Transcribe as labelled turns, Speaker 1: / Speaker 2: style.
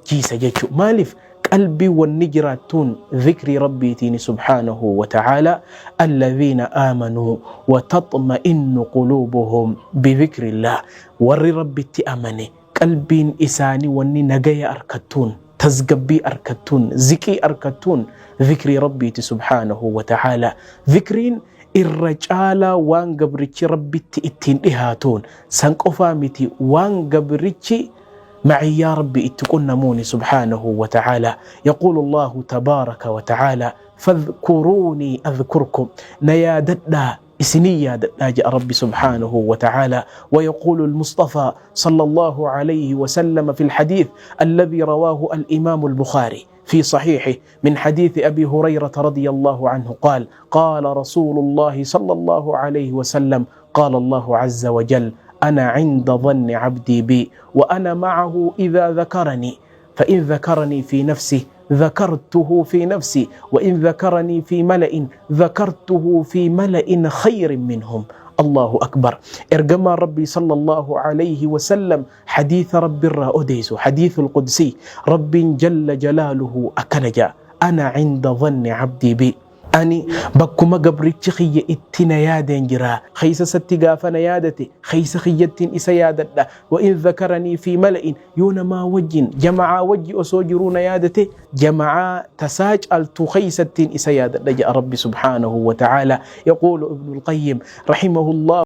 Speaker 1: جيسا جيتشو مالف قلبي والنجراتون ذكر ربي تيني سبحانه وتعالى الذين آمنوا وتطمئن قلوبهم بذكر الله ور ربي تأمني قلبي إساني وني نجايا أركتون تزقبي أركتون زكي أركتون ذكر ربي سبحانه وتعالى ذكرين الرجال وان قبرتش ربي تئتين إهاتون سنقفامتي وان قبرتش معي يا ربي اتقن نموني سبحانه وتعالى. يقول الله تبارك وتعالى فاذكروني أذكركم نيادتنا إسنية جاء ربي سبحانه وتعالى. ويقول المصطفى صلى الله عليه وسلم في الحديث الذي رواه الإمام البخاري في صحيحه من حديث أبي هريرة رضي الله عنه قال قال رسول الله صلى الله عليه وسلم قال الله عز وجل أنا عند ظن عبدي بي وأنا معه إذا ذكرني فإن ذكرني في نفسه ذكرته في نفسي وإن ذكرني في ملأ ذكرته في ملأ خير منهم. الله أكبر. إرجما ربي صلى الله عليه وسلم حديث رب الرأوديس حديث القدسي رب جل جلاله أكنجا أنا عند ظن عبدي بي أني بكما قبرتش خي اتنا يادين جرا خيس ستقافنا يادتي خيس خيتين إسا يادتا وإن ذكرني في ملئ يون ما وجين جمعا وجي أسوجرون يادتي جمعا تساج ألتو خيستين إسا يادتا جاء ربي سبحانه وتعالى. يقول ابن القيم رحمه الله